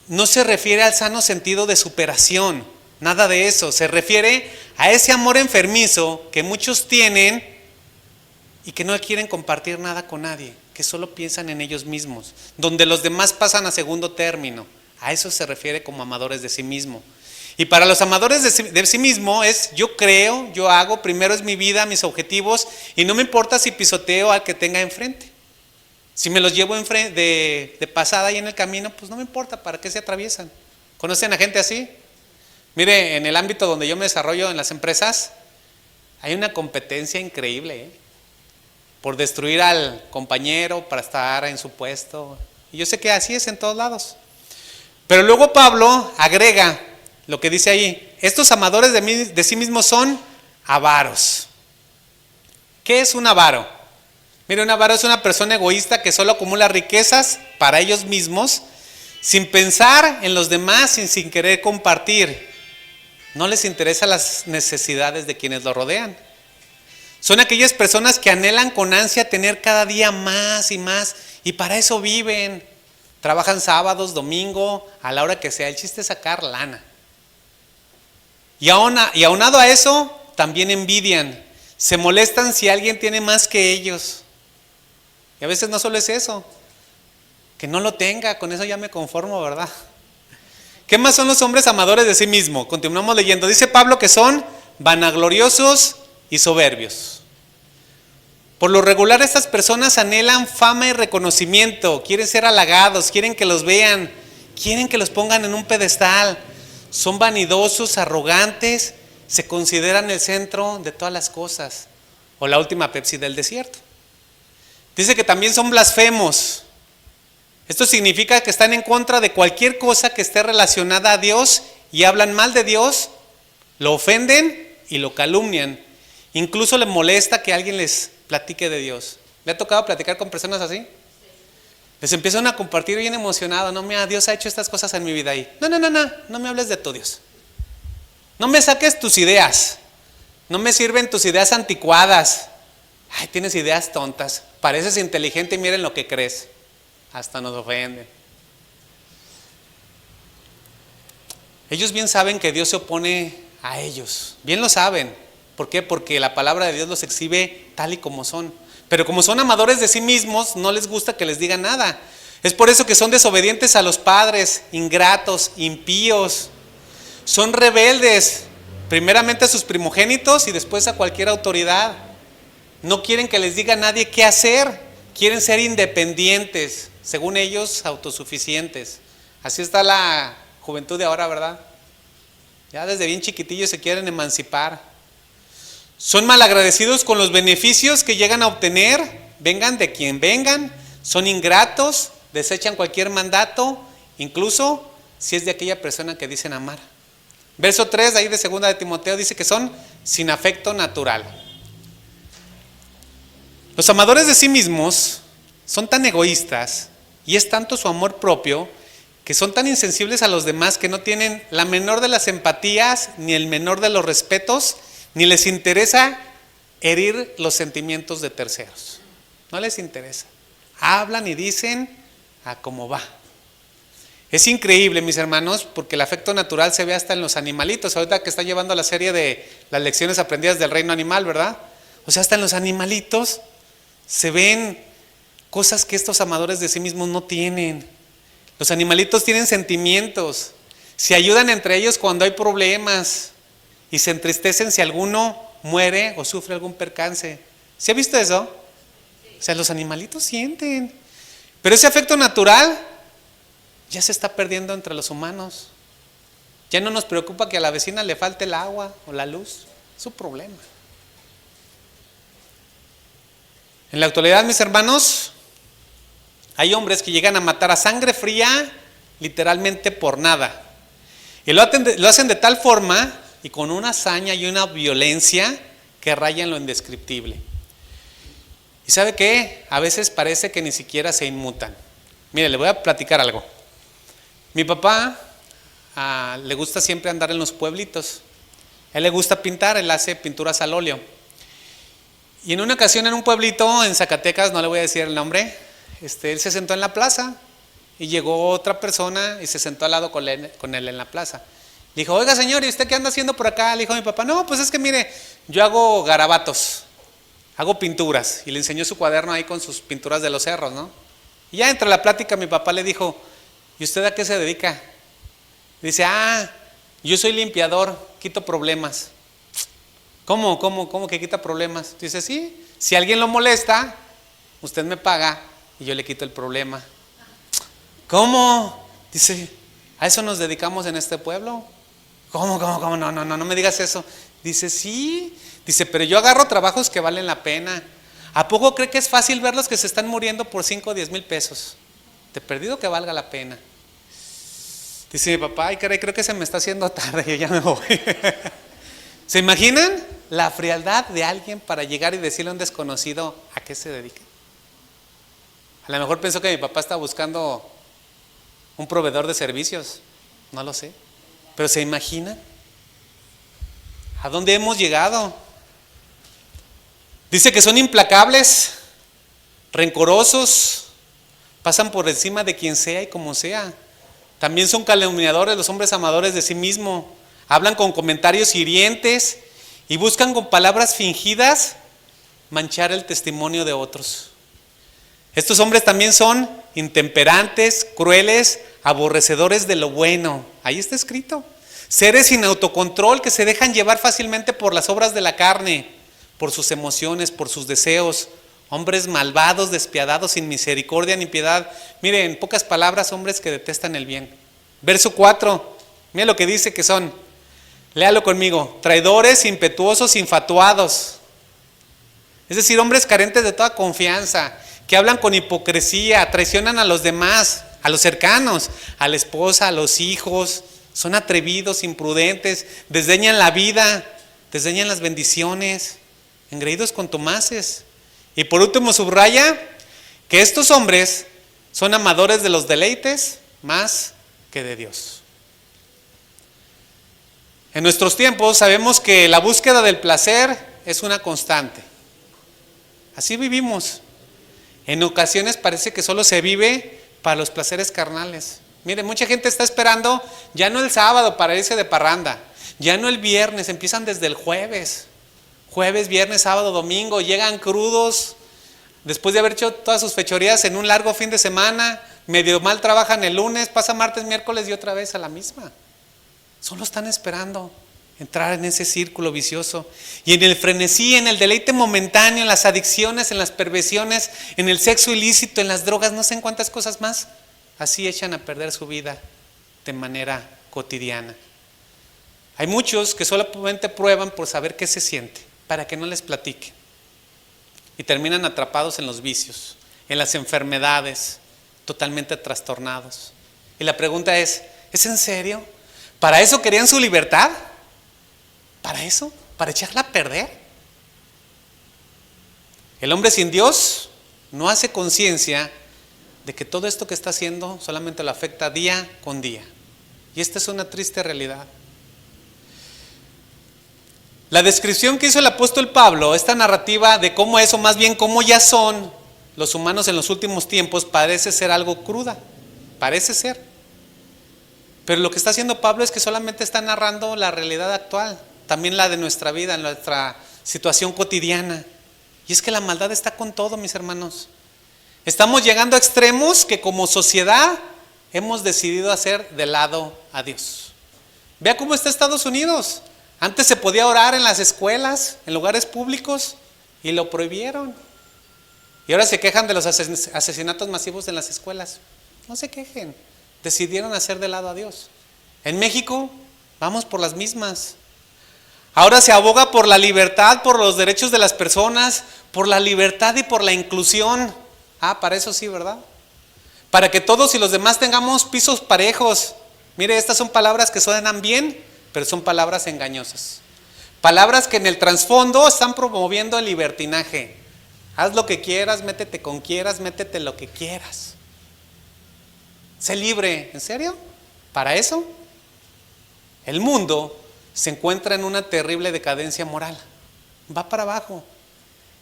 No se refiere al sano sentido de superación, nada de eso. Se refiere a ese amor enfermizo que muchos tienen y que no quieren compartir nada con nadie, que solo piensan en ellos mismos, donde los demás pasan a segundo término. A eso se refiere como amadores de sí mismo. Y para los amadores de sí mismo es yo creo, yo hago, primero es mi vida, mis objetivos, y no me importa si pisoteo al que tenga enfrente. Si me los llevo de pasada ahí en el camino, pues no me importa, ¿para qué se atraviesan? ¿Conocen a gente así? Mire, en el ámbito donde yo me desarrollo en las empresas, hay una competencia increíble, por destruir al compañero para estar en su puesto. Y yo sé que así es en todos lados. Pero luego Pablo agrega lo que dice ahí, estos amadores de sí mismos son avaros. ¿Qué es un avaro? Mire, un avaro es una persona egoísta que solo acumula riquezas para ellos mismos, sin pensar en los demás, sin querer compartir. No les interesan las necesidades de quienes lo rodean. Son aquellas personas que anhelan con ansia tener cada día más y más, y para eso viven. Trabajan sábados, domingo, a la hora que sea. El chiste es sacar lana. Y aunado a eso, también envidian. Se molestan si alguien tiene más que ellos. Y a veces no solo es eso, que no lo tenga, con eso ya me conformo, ¿verdad? ¿Qué más son los hombres amadores de sí mismos? Continuamos leyendo. Dice Pablo que son vanagloriosos y soberbios. Por lo regular estas personas anhelan fama y reconocimiento, quieren ser halagados, quieren que los vean, quieren que los pongan en un pedestal. Son vanidosos, arrogantes, se consideran el centro de todas las cosas, o la última Pepsi del desierto. Dice que también son blasfemos. Esto significa que están en contra de cualquier cosa que esté relacionada a Dios y hablan mal de Dios, lo ofenden y lo calumnian. Incluso les molesta que alguien les platique de Dios. ¿Le ha tocado platicar con personas así? Les empiezan a compartir bien emocionado. No, mira, Dios ha hecho estas cosas en mi vida ahí. No me hables de tu Dios. No me saques tus ideas. No me sirven tus ideas anticuadas. Ay, tienes ideas tontas. Pareces inteligente y miren lo que crees. Hasta nos ofenden. Ellos bien saben que Dios se opone a ellos. Bien lo saben. ¿Por qué? Porque la palabra de Dios los exhibe tal y como son. Pero como son amadores de sí mismos, no les gusta que les digan nada. Es por eso que son desobedientes a los padres, ingratos, impíos. Son rebeldes, primeramente a sus primogénitos y después a cualquier autoridad. No quieren que les diga nadie qué hacer. Quieren ser independientes, según ellos, autosuficientes. Así está la juventud de ahora, ¿verdad? Ya desde bien chiquitillos se quieren emancipar. Son malagradecidos con los beneficios que llegan a obtener, vengan de quien vengan. Son ingratos, desechan cualquier mandato, incluso si es de aquella persona que dicen amar. Verso 3 ahí de 2 de Timoteo dice que son sin afecto natural. Los amadores de sí mismos son tan egoístas y es tanto su amor propio que son tan insensibles a los demás que no tienen la menor de las empatías ni el menor de los respetos, ni les interesa herir los sentimientos de terceros. No les interesa. Hablan y dicen a cómo va. Es increíble, mis hermanos, porque el afecto natural se ve hasta en los animalitos. Ahorita que está llevando la serie de las lecciones aprendidas del reino animal, ¿verdad? O sea, hasta en los animalitos se ven cosas que estos amadores de sí mismos no tienen. Los animalitos tienen sentimientos, se ayudan entre ellos cuando hay problemas y se entristecen si alguno muere o sufre algún percance. ¿Se ha visto eso? O sea, los animalitos sienten. Pero ese afecto natural ya se está perdiendo entre los humanos. Ya no nos preocupa que a la vecina le falte el agua o la luz. Es su problema. En la actualidad, mis hermanos, hay hombres que llegan a matar a sangre fría, literalmente por nada. Y lo hacen de tal forma y con una hazaña y una violencia que rayan lo indescriptible. ¿Y sabe qué? A veces parece que ni siquiera se inmutan. Mire, le voy a platicar algo. Mi papá le gusta siempre andar en los pueblitos. A él le gusta pintar, él hace pinturas al óleo. Y en una ocasión en un pueblito en Zacatecas, no le voy a decir el nombre, él se sentó en la plaza y llegó otra persona y se sentó al lado con él en la plaza. Le dijo, oiga señor, ¿y usted qué anda haciendo por acá? Le dijo mi papá, no, pues es que mire, yo hago garabatos, hago pinturas. Y le enseñó su cuaderno ahí con sus pinturas de los cerros, ¿no? Y ya entre la plática mi papá le dijo, ¿y usted a qué se dedica? Dice, yo soy limpiador, quito problemas. ¿Cómo que quita problemas? Dice, sí, si alguien lo molesta, usted me paga y yo le quito el problema. ¿Cómo? Dice, ¿a eso nos dedicamos en este pueblo? ¿Cómo? No me digas eso. Dice, sí. Dice, pero yo agarro trabajos que valen la pena. ¿A poco cree que es fácil ver los que se están muriendo por 5 o 10 mil pesos? De perdido que valga la pena. Dice mi papá, ay caray, creo que se me está haciendo tarde, yo ya me voy. ¿Se imaginan la frialdad de alguien para llegar y decirle a un desconocido a qué se dedica? A lo mejor pensó que mi papá estaba buscando un proveedor de servicios, no lo sé. Pero ¿se imagina a dónde hemos llegado? Dice que son implacables, rencorosos, pasan por encima de quien sea y como sea. También son calumniadores, los hombres amadores de sí mismos. Hablan con comentarios hirientes y buscan con palabras fingidas manchar el testimonio de otros. Estos hombres también son intemperantes, crueles, aborrecedores de lo bueno. Ahí está escrito. Seres sin autocontrol que se dejan llevar fácilmente por las obras de la carne, por sus emociones, por sus deseos, Hombres malvados, despiadados, sin misericordia ni piedad. Mire, en pocas palabras, hombres que detestan el bien. Verso 4, mire lo que dice que son. Léalo conmigo. Traidores, impetuosos, infatuados. Es decir, hombres carentes de toda confianza, que hablan con hipocresía, traicionan a los demás, a los cercanos, a la esposa, a los hijos. Son atrevidos, imprudentes, desdeñan la vida, desdeñan las bendiciones, engreídos contumaces. Y por último subraya que estos hombres son amadores de los deleites más que de Dios. En nuestros tiempos sabemos que la búsqueda del placer es una constante. Así vivimos. En ocasiones parece que solo se vive para los placeres carnales. Mire, mucha gente está esperando ya no el sábado para irse de parranda, ya no el viernes, empiezan desde el jueves. Jueves, viernes, sábado, domingo, llegan crudos, después de haber hecho todas sus fechorías en un largo fin de semana, medio mal trabajan el lunes, pasa martes, miércoles y otra vez a la misma. Solo están esperando entrar en ese círculo vicioso. Y en el frenesí, en el deleite momentáneo, en las adicciones, en las perversiones, en el sexo ilícito, en las drogas, no sé en cuántas cosas más, así echan a perder su vida de manera cotidiana. Hay muchos que solamente prueban por saber qué se siente, para que no les platique. Y terminan atrapados en los vicios, en las enfermedades, totalmente trastornados. Y la pregunta ¿es en serio? ¿Para eso querían su libertad? ¿Para eso? ¿Para echarla a perder? El hombre sin Dios no hace conciencia de que todo esto que está haciendo solamente lo afecta día con día. Y esta es una triste realidad. La descripción que hizo el apóstol Pablo, esta narrativa de cómo es, o más bien cómo ya son los humanos en los últimos tiempos, parece ser algo cruda. Parece ser. Pero lo que está haciendo Pablo es que solamente está narrando la realidad actual, también la de nuestra vida, nuestra situación cotidiana. Y es que la maldad está con todo, mis hermanos. Estamos llegando a extremos que como sociedad hemos decidido hacer de lado a Dios. Vea cómo está Estados Unidos. Antes se podía orar en las escuelas, en lugares públicos, y lo prohibieron. Y ahora se quejan de los asesinatos masivos en las escuelas. No se quejen. Decidieron hacer de lado a Dios. En México vamos por las mismas. Ahora se aboga por la libertad, por los derechos de las personas, por la libertad y por la inclusión. Para eso sí, ¿verdad? Para que todos y los demás tengamos pisos parejos. Mire, estas son palabras que suenan bien, pero son palabras engañosas. Palabras que en el trasfondo están promoviendo el libertinaje. Haz lo que quieras, métete con quieras, métete lo que quieras. Sé libre. ¿En serio? ¿Para eso? El mundo se encuentra en una terrible decadencia moral. Va para abajo.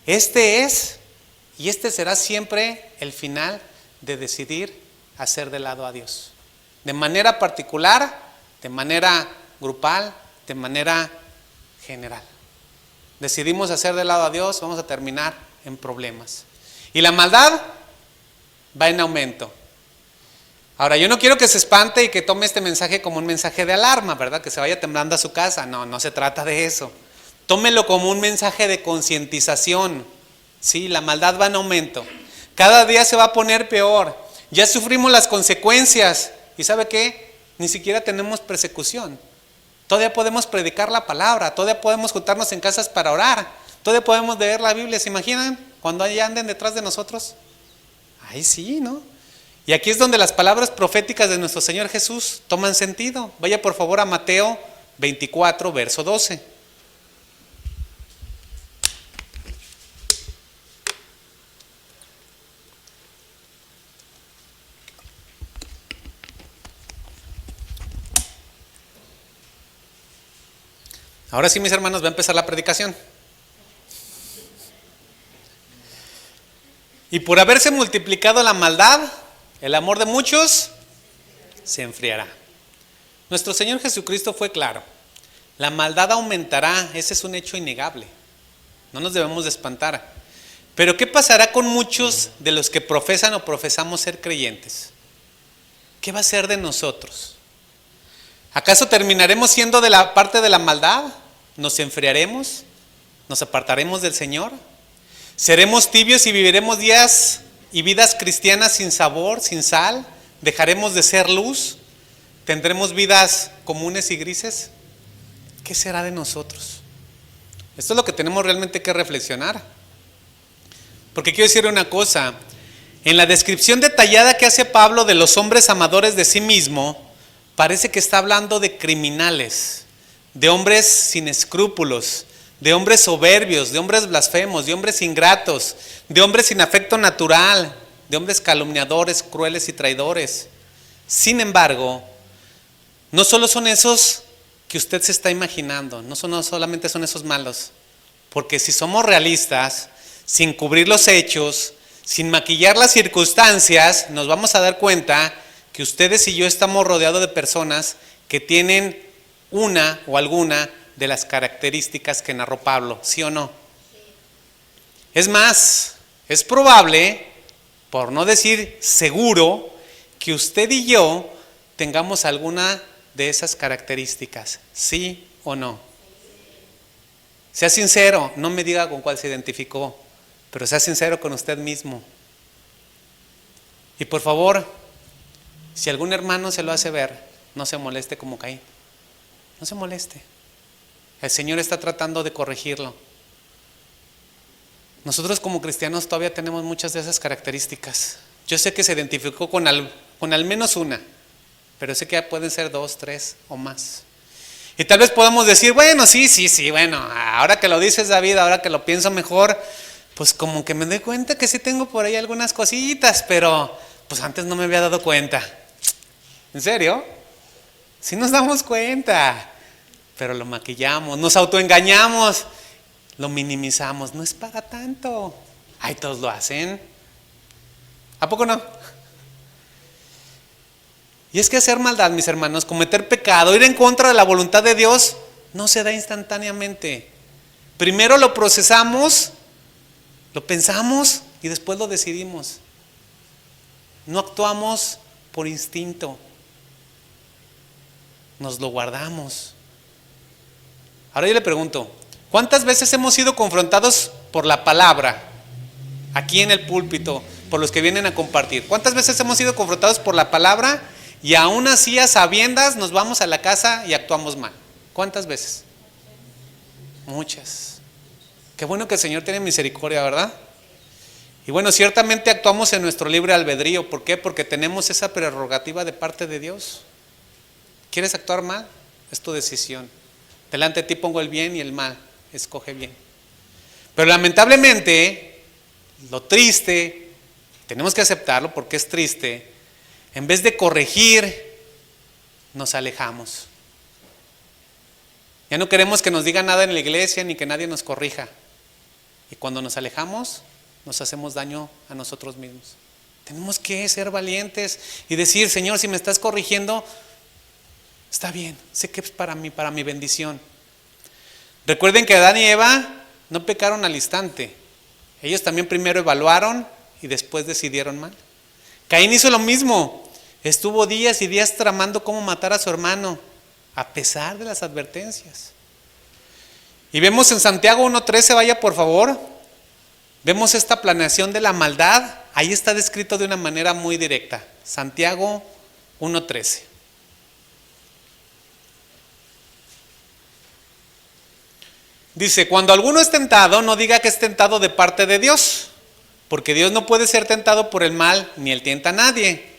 Este es y este será siempre el final de decidir hacer de lado a Dios. De manera particular, de manera grupal, de manera general. Decidimos hacer de lado a Dios, vamos a terminar en problemas. Y la maldad va en aumento. Ahora, yo no quiero que se espante y que tome este mensaje como un mensaje de alarma, ¿verdad? Que se vaya temblando a su casa. No se trata de eso. Tómelo como un mensaje de concientización. Sí, la maldad va en aumento. Cada día se va a poner peor. Ya sufrimos las consecuencias. ¿Y sabe qué? Ni siquiera tenemos persecución. Todavía podemos predicar la palabra. Todavía podemos juntarnos en casas para orar. Todavía podemos leer la Biblia. ¿Se imaginan? Cuando allá anden detrás de nosotros. Ahí sí, ¿no? Y aquí es donde las palabras proféticas de nuestro Señor Jesús toman sentido. Vaya por favor a Mateo 24, verso 12. Ahora sí, mis hermanos, va a empezar la predicación. Y por haberse multiplicado la maldad, el amor de muchos se enfriará. Nuestro Señor Jesucristo fue claro. La maldad aumentará, ese es un hecho innegable. No nos debemos de espantar. Pero ¿qué pasará con muchos de los que profesan o profesamos ser creyentes? ¿Qué va a ser de nosotros? ¿Acaso terminaremos siendo de la parte de la maldad? ¿Nos enfriaremos? ¿Nos apartaremos del Señor? ¿Seremos tibios y viviremos días y vidas cristianas sin sabor, sin sal? ¿Dejaremos de ser luz? ¿Tendremos vidas comunes y grises? ¿Qué será de nosotros? Esto es lo que tenemos realmente que reflexionar. Porque quiero decir una cosa, en la descripción detallada que hace Pablo de los hombres amadores de sí mismo, parece que está hablando de criminales, de hombres sin escrúpulos, de hombres soberbios, de hombres blasfemos, de hombres ingratos, de hombres sin afecto natural, de hombres calumniadores, crueles y traidores. Sin embargo, no solo son esos que usted se está imaginando, no solamente son esos malos, porque si somos realistas, sin cubrir los hechos, sin maquillar las circunstancias, nos vamos a dar cuenta que ustedes y yo estamos rodeados de personas que tienen una o alguna de las características que narró Pablo, ¿sí o no? Es más, es probable, por no decir seguro, que usted y yo tengamos alguna de esas características, ¿sí o no? Sea sincero, no me diga con cuál se identificó, pero sea sincero con usted mismo. Y por favor, si algún hermano se lo hace ver, no se moleste como Caín. No se moleste. El Señor está tratando de corregirlo. Nosotros como cristianos todavía tenemos muchas de esas características. Yo sé que se identificó con al menos una, pero sé que pueden ser 2, 3 o más. Y tal vez podamos decir, bueno, sí, bueno, ahora que lo dices, David, ahora que lo pienso mejor, pues como que me doy cuenta que sí tengo por ahí algunas cositas, pero pues antes no me había dado cuenta. ¿En serio? Sí nos damos cuenta, pero lo maquillamos, nos autoengañamos, lo minimizamos, no es para tanto. Ay, todos lo hacen. ¿A poco no? Y es que hacer maldad, mis hermanos, cometer pecado, ir en contra de la voluntad de Dios, no se da instantáneamente. Primero lo procesamos, lo pensamos y después lo decidimos. No actuamos por instinto, nos lo guardamos. Ahora yo le pregunto, ¿cuántas veces hemos sido confrontados por la palabra aquí en el púlpito, por los que vienen a compartir? ¿Cuántas veces hemos sido confrontados por la palabra y aún así a sabiendas nos vamos a la casa y actuamos mal? ¿Cuántas veces? Muchas. Qué bueno que el Señor tiene misericordia, ¿verdad? Y bueno, ciertamente actuamos en nuestro libre albedrío. ¿Por qué? Porque tenemos esa prerrogativa de parte de Dios. ¿Quieres actuar mal? Es tu decisión. Delante de ti pongo el bien y el mal. Escoge bien. Pero lamentablemente, lo triste, tenemos que aceptarlo porque es triste, en vez de corregir, nos alejamos. Ya no queremos que nos diga nada en la iglesia ni que nadie nos corrija. Y cuando nos alejamos, nos hacemos daño a nosotros mismos. Tenemos que ser valientes y decir, Señor, si me estás corrigiendo, está bien, sé que es para mí, para mi bendición. Recuerden que Adán y Eva no pecaron al instante. Ellos también primero evaluaron y después decidieron mal. Caín hizo lo mismo. Estuvo días y días tramando cómo matar a su hermano, a pesar de las advertencias. Y vemos en Santiago 1:13, vaya por favor. Vemos esta planeación de la maldad. Ahí está descrito de una manera muy directa. Santiago 1:13. Dice, cuando alguno es tentado, no diga que es tentado de parte de Dios, porque Dios no puede ser tentado por el mal, ni él tienta a nadie.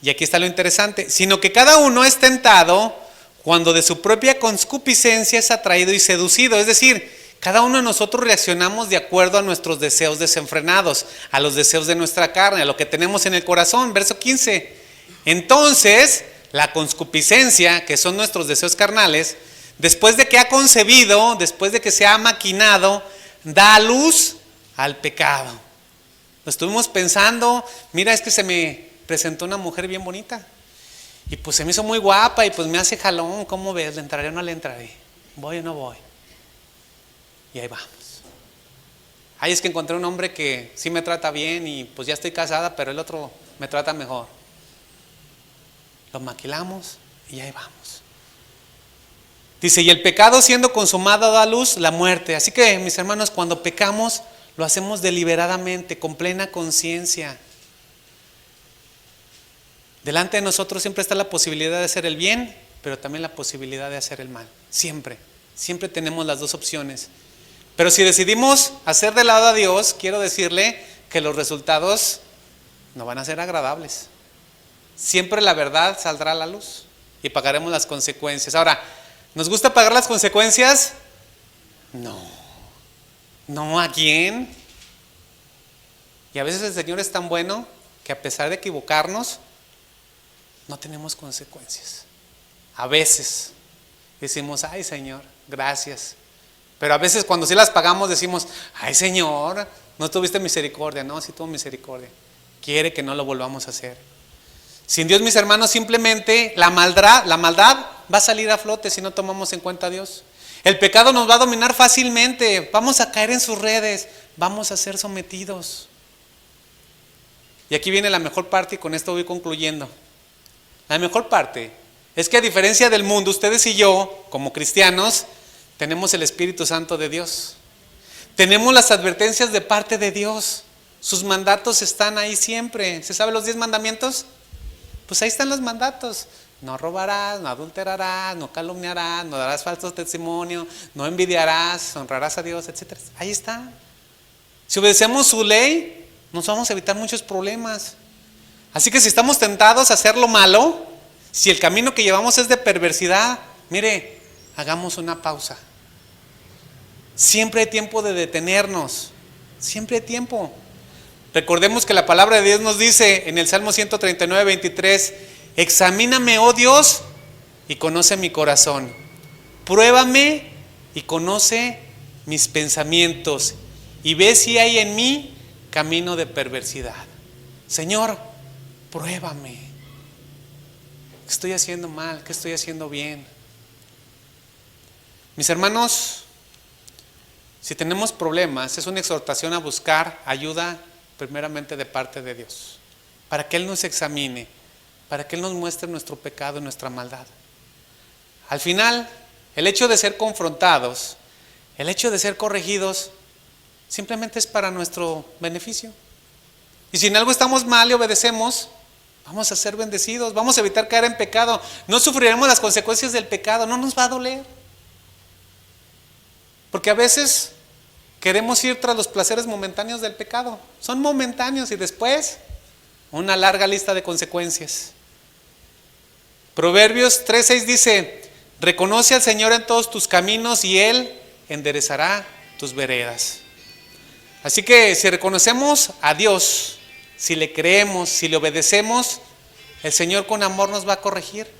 Y aquí está lo interesante, sino que cada uno es tentado cuando de su propia concupiscencia es atraído y seducido. Es decir, cada uno de nosotros reaccionamos de acuerdo a nuestros deseos desenfrenados, a los deseos de nuestra carne, a lo que tenemos en el corazón. Verso 15. Entonces, la concupiscencia, que son nuestros deseos carnales, después de que ha concebido, después de que se ha maquinado, da a luz al pecado. Lo estuvimos pensando, mira, es que se me presentó una mujer bien bonita y pues se me hizo muy guapa y pues me hace jalón, ¿cómo ves? ¿Le entraré o no le entraré? ¿Voy o no voy? Y ahí vamos. Ay, es que encontré un hombre que sí me trata bien y pues ya estoy casada, pero el otro me trata mejor. Lo maquilamos y ahí vamos. Dice, y el pecado siendo consumado da a luz la muerte. Así que, mis hermanos, cuando pecamos, Lo hacemos deliberadamente, con plena conciencia. Delante de nosotros siempre está la posibilidad de hacer el bien, pero también la posibilidad de hacer el mal. Siempre tenemos las dos opciones. Pero si decidimos hacer de lado a Dios, quiero decirle que los resultados no van a ser agradables. Siempre la verdad saldrá a la luz y pagaremos las consecuencias. Ahora, ¿nos gusta pagar las consecuencias? No, ¿a quién? Y a veces el Señor es tan bueno que a pesar de equivocarnos, no tenemos consecuencias. A veces decimos, ay Señor, gracias. Pero a veces cuando sí las pagamos decimos, ay Señor, no tuviste misericordia. No, sí tuvo misericordia. Quiere que no lo volvamos a hacer. Sin Dios, mis hermanos, simplemente la maldad va a salir a flote si no tomamos en cuenta a Dios. El pecado nos va a dominar fácilmente. Vamos a caer en sus redes. Vamos a ser sometidos. Y aquí viene la mejor parte y con esto voy concluyendo. La mejor parte es que a diferencia del mundo, ustedes y yo, como cristianos, tenemos el Espíritu Santo de Dios. Tenemos las advertencias de parte de Dios. Sus mandatos están ahí siempre. ¿Se saben los 10 mandamientos? Pues ahí están los mandatos. No robarás, no adulterarás, no calumniarás, no darás falso testimonio, no envidiarás, honrarás a Dios, etc. Ahí está. Si obedecemos su ley, nos vamos a evitar muchos problemas. Así que si estamos tentados a hacer lo malo, si el camino que llevamos es de perversidad, mire, hagamos una pausa. Siempre hay tiempo de detenernos. Siempre hay tiempo. Recordemos que la palabra de Dios nos dice en el Salmo 139, 23, examíname, oh Dios, y conoce mi corazón. Pruébame y conoce mis pensamientos y ve si hay en mí camino de perversidad. Señor, pruébame. ¿Qué estoy haciendo mal? ¿Qué estoy haciendo bien? Mis hermanos, si tenemos problemas, es una exhortación a buscar ayuda primeramente de parte de Dios, para que Él nos examine, para que Él nos muestre nuestro pecado y nuestra maldad. Al final, el hecho de ser confrontados, el hecho de ser corregidos, simplemente es para nuestro beneficio. Y si en algo estamos mal y obedecemos, vamos a ser bendecidos, vamos a evitar caer en pecado, no sufriremos las consecuencias del pecado, no nos va a doler. Porque a veces queremos ir tras los placeres momentáneos del pecado. Son momentáneos y después una larga lista de consecuencias. Proverbios 3:6 dice, reconoce al Señor en todos tus caminos y Él enderezará tus veredas. Así que si reconocemos a Dios, si le creemos, si le obedecemos, el Señor con amor nos va a corregir.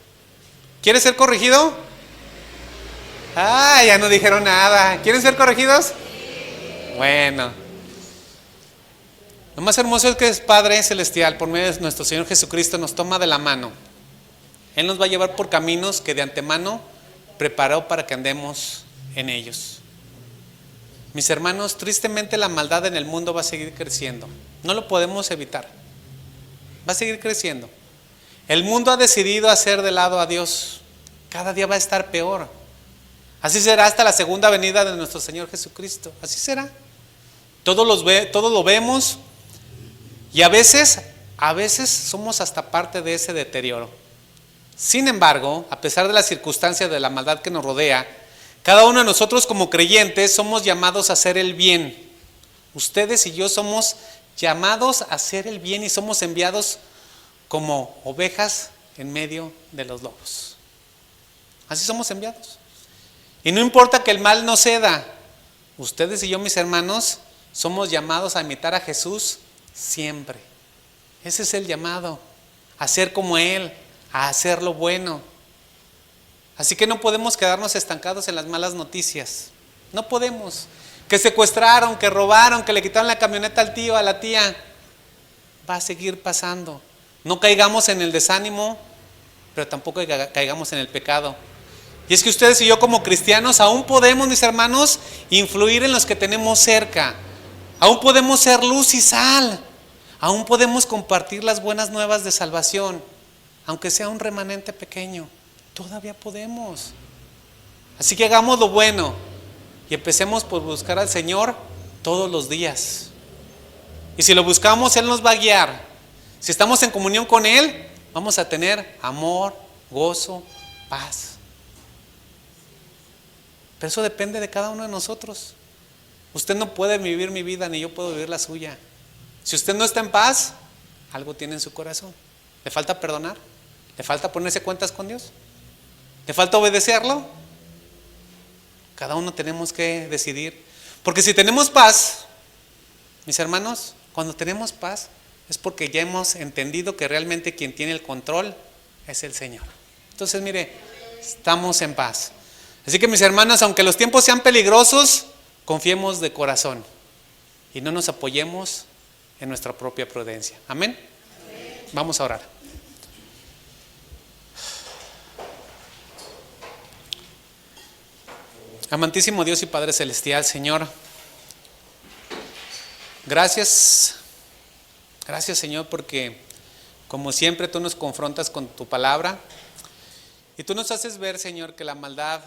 ¿Quieres ser corregido? Ah, ya no dijeron nada. ¿Quieren ser corregidos? Bueno. Lo más hermoso es que el Padre Celestial, por medio de nuestro Señor Jesucristo, nos toma de la mano. Él nos va a llevar por caminos que de antemano preparó para que andemos en ellos. Mis hermanos, tristemente la maldad en el mundo va a seguir creciendo. No lo podemos evitar. Va a seguir creciendo. El mundo ha decidido hacer de lado a Dios. Cada día va a estar peor. Así será hasta la segunda venida de nuestro Señor Jesucristo. Así será. Todos lo vemos y a veces somos hasta parte de ese deterioro. Sin embargo, a pesar de las circunstancias de la maldad que nos rodea, cada uno de nosotros como creyentes somos llamados a hacer el bien. Ustedes y yo somos llamados a hacer el bien y somos enviados como ovejas en medio de los lobos. Así somos enviados. Y no importa que el mal no ceda, ustedes y yo, mis hermanos, somos llamados a imitar a Jesús siempre. Ese es el llamado, a ser como Él, a hacer lo bueno. Así que no podemos quedarnos estancados en las malas noticias. No podemos. Que secuestraron, que robaron, que le quitaron la camioneta al tío, a la tía. Va a seguir pasando. No caigamos en el desánimo, pero tampoco caigamos en el pecado. Y es que ustedes y yo como cristianos aún podemos, mis hermanos, influir en los que tenemos cerca. Aún podemos ser luz y sal. Aún podemos compartir las buenas nuevas de salvación, aunque sea un remanente pequeño. Todavía podemos. Así que hagamos lo bueno y empecemos por buscar al Señor todos los días. Y si lo buscamos, Él nos va a guiar. Si estamos en comunión con Él, vamos a tener amor, gozo, paz. Pero eso depende de cada uno de nosotros. Usted no puede vivir mi vida, ni yo puedo vivir la suya. Si usted no está en paz, algo tiene en su corazón. ¿Le falta perdonar? ¿Le falta ponerse cuentas con Dios? ¿Le falta obedecerlo? Cada uno tenemos que decidir. Porque si tenemos paz, mis hermanos, cuando tenemos paz es porque ya hemos entendido que realmente quien tiene el control es el Señor. Entonces, mire, estamos en paz. Así que, mis hermanos, aunque los tiempos sean peligrosos, confiemos de corazón y no nos apoyemos en nuestra propia prudencia. Amén. Vamos a orar. Amantísimo Dios y Padre Celestial, Señor, gracias Señor, porque como siempre tú nos confrontas con tu palabra y tú nos haces ver, Señor, que la maldad